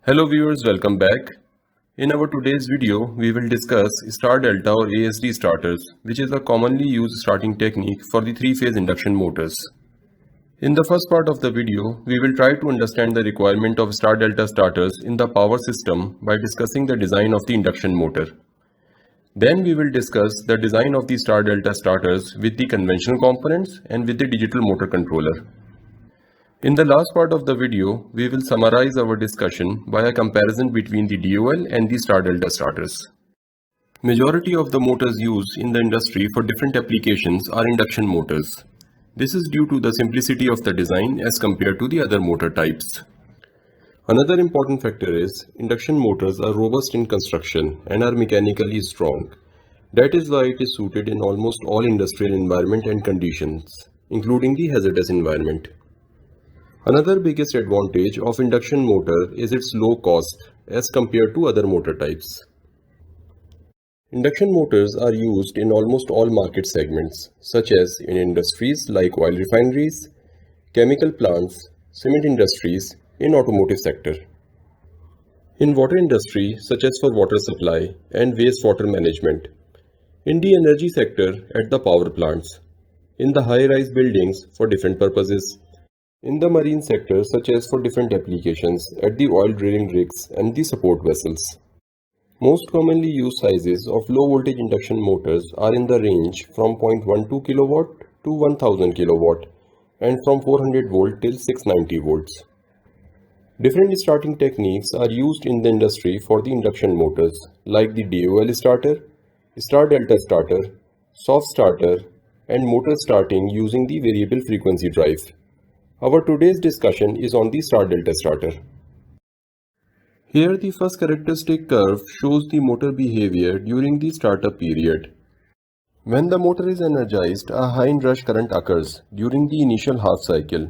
Hello viewers, welcome back. In our today's video, we will discuss Star Delta or ASD starters, which is a commonly used starting technique for the three-phase induction motors. In the first part of the video, we will try to understand the requirement of Star Delta starters in the power system by discussing the design of the induction motor. Then we will discuss the design of the Star Delta starters with the conventional components and with the digital motor controller. In the last part of the video, we will summarize our discussion by a comparison between the DOL and the Star Delta starters. Majority of the motors used in the industry for different applications are induction motors. This is due to the simplicity of the design as compared to the other motor types. Another important factor is induction motors are robust in construction and are mechanically strong. That is why it is suited in almost all industrial environment and conditions, including the hazardous environment. Another biggest advantage of induction motor is its low cost as compared to other motor types. Induction motors are used in almost all market segments, such as in industries like oil refineries, chemical plants, cement industries, in automotive sector. In water industry, such as for water supply and wastewater management. In the energy sector at the power plants. In the high-rise buildings for different purposes. In the marine sector, such as for different applications at the oil drilling rigs and the support vessels. Most commonly used sizes of low voltage induction motors are in the range from 0.12 kW to 1000 kW and from 400 volt till 690 volts. Different starting techniques are used in the industry for the induction motors like the DOL starter, Star Delta starter, soft starter and motor starting using the variable frequency drive. Our today's discussion is on the Star Delta starter. Here the first characteristic curve shows the motor behavior during the startup period. When the motor is energized, a high inrush current occurs during the initial half cycle.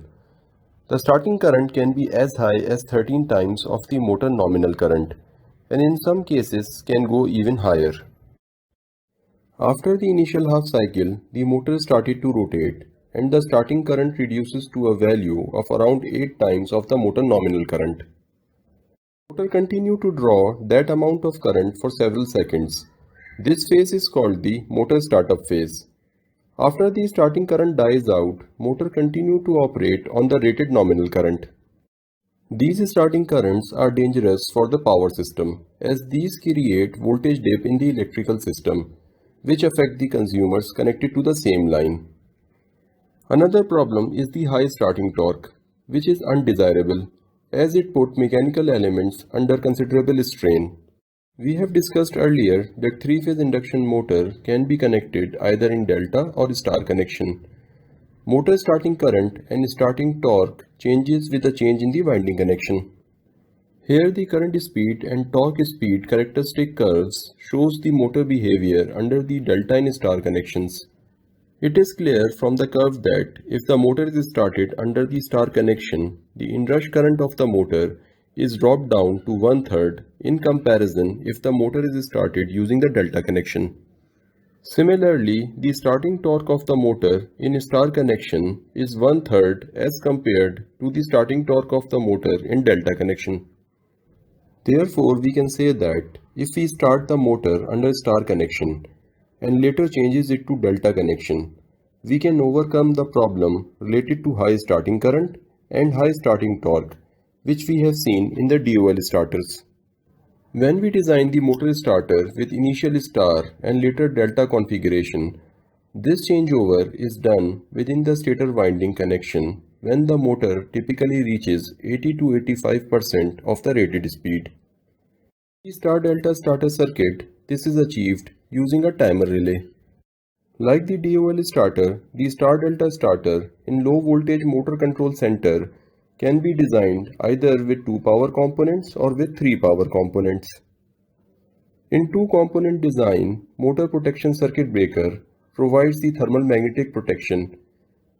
The starting current can be as high as 13 times of the motor nominal current and in some cases can go even higher. After the initial half cycle, the motor started to rotate and the starting current reduces to a value of around 8 times of the motor nominal current. The motor continues to draw that amount of current for several seconds. This phase is called the motor startup phase. After the starting current dies out, motor continues to operate on the rated nominal current. These starting currents are dangerous for the power system as these create voltage dip in the electrical system, which affect the consumers connected to the same line. Another problem is the high starting torque, which is undesirable as it puts mechanical elements under considerable strain. We have discussed earlier that three-phase induction motor can be connected either in delta or star connection. Motor starting current and starting torque changes with a change in the winding connection. Here the current speed and torque speed characteristic curves shows the motor behavior under the delta and star connections. It is clear from the curve that if the motor is started under the star connection, the inrush current of the motor is dropped down to 1/3 in comparison if the motor is started using the delta connection. Similarly, the starting torque of the motor in star connection is 1/3 as compared to the starting torque of the motor in delta connection. Therefore, we can say that if we start the motor under star connection and later changes it to delta connection, we can overcome the problem related to high starting current and high starting torque, which we have seen in the DOL starters. When we design the motor starter with initial star and later delta configuration, this changeover is done within the stator winding connection when the motor typically reaches 80 to 85% of the rated speed. In the Star Delta starter circuit, this is achieved using a timer relay. Like the DOL starter, the Star Delta starter in low voltage motor control center can be designed either with 2 power components or with 3 power components. In 2-component design, motor protection circuit breaker provides the thermal magnetic protection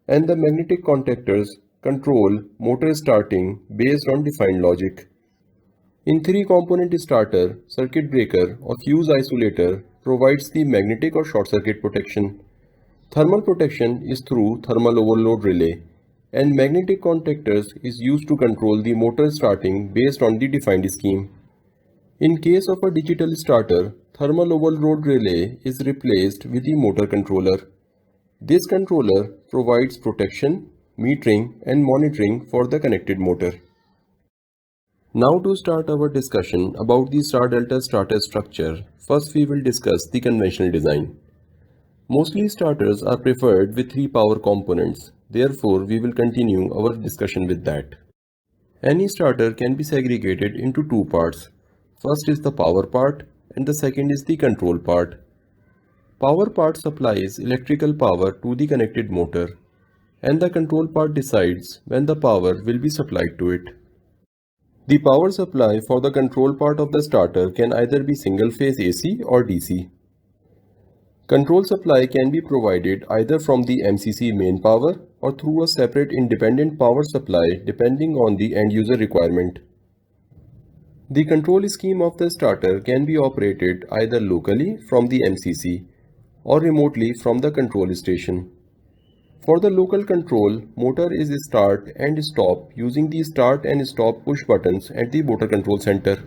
and the magnetic contactors control motor starting based on defined logic. In 3-component starter, circuit breaker or fuse isolator provides the magnetic or short circuit protection. Thermal protection is through thermal overload relay and magnetic contactors is used to control the motor starting based on the defined scheme. In case of a digital starter, thermal overload relay is replaced with the motor controller. This controller provides protection, metering and monitoring for the connected motor. Now to start our discussion about the star-delta starter structure, first we will discuss the conventional design. Mostly starters are preferred with 3 power components, therefore we will continue our discussion with that. Any starter can be segregated into 2 parts. First is the power part and the second is the control part. Power part supplies electrical power to the connected motor and the control part decides when the power will be supplied to it. The power supply for the control part of the starter can either be single-phase AC or DC. Control supply can be provided either from the MCC main power or through a separate independent power supply depending on the end user requirement. The control scheme of the starter can be operated either locally from the MCC or remotely from the control station. For the local control, motor is start and stop using the start and stop push buttons at the motor control center.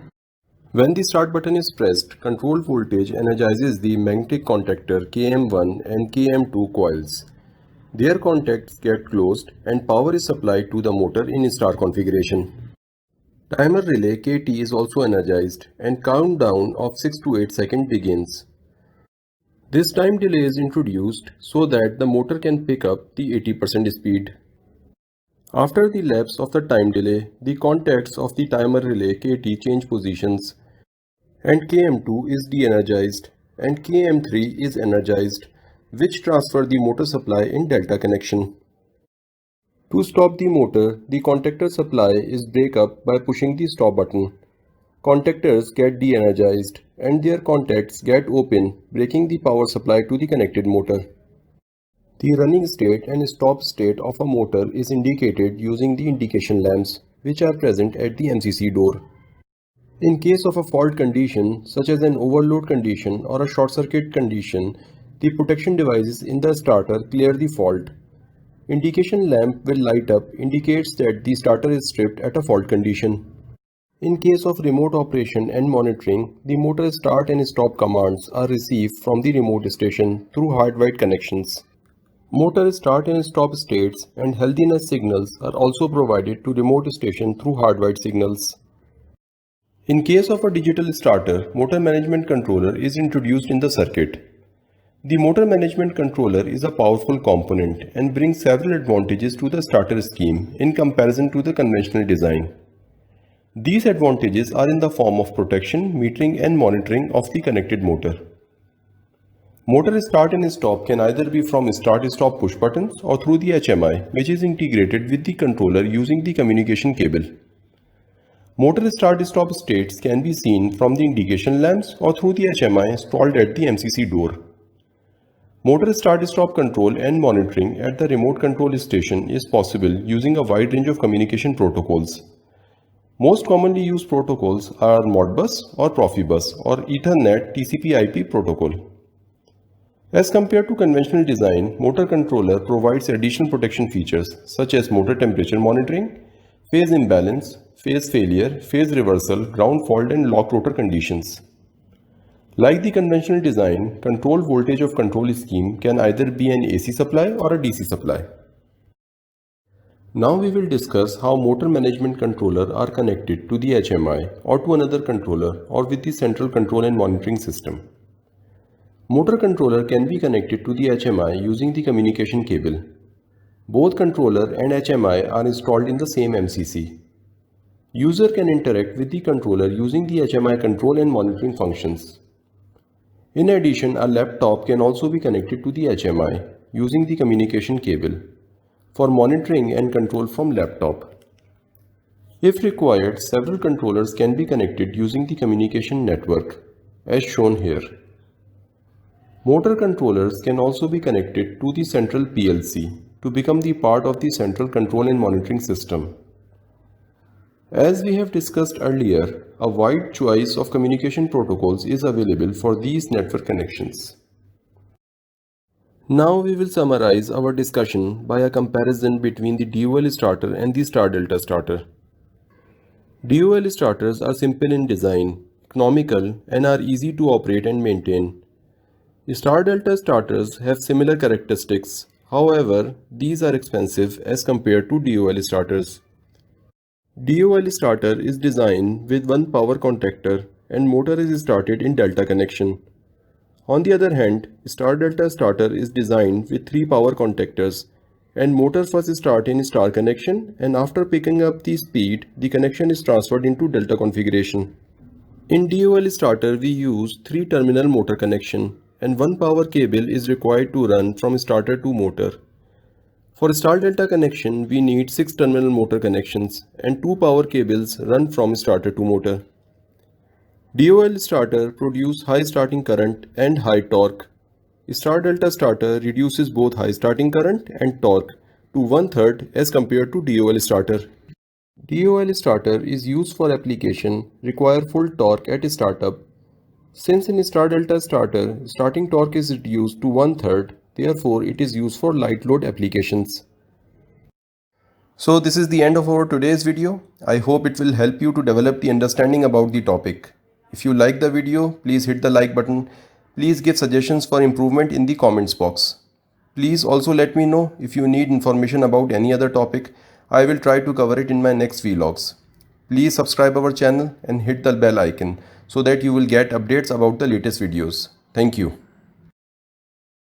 When the start button is pressed, control voltage energizes the magnetic contactor KM1 and KM2 coils. Their contacts get closed and power is supplied to the motor in star configuration. Timer relay KT is also energized and countdown of 6 to 8 seconds begins. This time delay is introduced so that the motor can pick up the 80% speed. After the lapse of the time delay, the contacts of the timer relay KT change positions and KM2 is de-energized and KM3 is energized, which transfer the motor supply in delta connection. To stop the motor, the contactor supply is break up by pushing the stop button. Contactors get de-energized and their contacts get open, breaking the power supply to the connected motor. The running state and stop state of a motor is indicated using the indication lamps, which are present at the MCC door. In case of a fault condition, such as an overload condition or a short circuit condition, the protection devices in the starter clear the fault. Indication lamp will light up indicates that the starter is stripped at a fault condition. In case of remote operation and monitoring, the motor start and stop commands are received from the remote station through hardwired connections. Motor start and stop states and healthiness signals are also provided to remote station through hardwired signals. In case of a digital starter, motor management controller is introduced in the circuit. The motor management controller is a powerful component and brings several advantages to the starter scheme in comparison to the conventional design. These advantages are in the form of protection, metering and monitoring of the connected motor. Motor start and stop can either be from start-stop push buttons or through the HMI, which is integrated with the controller using the communication cable. Motor start-stop states can be seen from the indication lamps or through the HMI installed at the MCC door. Motor start-stop control and monitoring at the remote control station is possible using a wide range of communication protocols. Most commonly used protocols are Modbus or Profibus or Ethernet TCP/IP protocol. As compared to conventional design, motor controller provides additional protection features such as motor temperature monitoring, phase imbalance, phase failure, phase reversal, ground fault and lock rotor conditions. Like the conventional design, control voltage of control scheme can either be an AC supply or a DC supply. Now we will discuss how motor management controller are connected to the HMI or to another controller or with the central control and monitoring system. Motor controller can be connected to the HMI using the communication cable. Both controller and HMI are installed in the same MCC. User can interact with the controller using the HMI control and monitoring functions. In addition, a laptop can also be connected to the HMI using the communication cable for monitoring and control from laptop. If required, several controllers can be connected using the communication network, as shown here. Motor controllers can also be connected to the central PLC to become the part of the central control and monitoring system. As we have discussed earlier, a wide choice of communication protocols is available for these network connections. Now we will summarize our discussion by a comparison between the DOL starter and the star delta starter. DOL starters are simple in design, economical, and are easy to operate and maintain. Star delta starters have similar characteristics, however, these are expensive as compared to DOL starters. DOL starter is designed with one power contactor and motor is started in delta connection. On the other hand, star delta starter is designed with three power contactors and motor first start in star connection, and after picking up the speed, the connection is transferred into delta configuration. In DOL starter, we use 3-terminal motor connection and one power cable is required to run from starter to motor. For star delta connection, we need 6-terminal motor connections and 2 power cables run from starter to motor. DOL starter produce high starting current and high torque. Star delta starter reduces both high starting current and torque to 1/3 as compared to DOL starter. DOL starter is used for application require full torque at startup. Since in star delta starter, starting torque is reduced to 1/3, therefore it is used for light load applications. So this is the end of our today's video. I hope it will help you to develop the understanding about the topic. If you like the video, please hit the like button. Please give suggestions for improvement in the comments box. Please also let me know if you need information about any other topic. I will try to cover it in my next vlogs. Please subscribe our channel and hit the bell icon so that you will get updates about the latest videos. Thank you.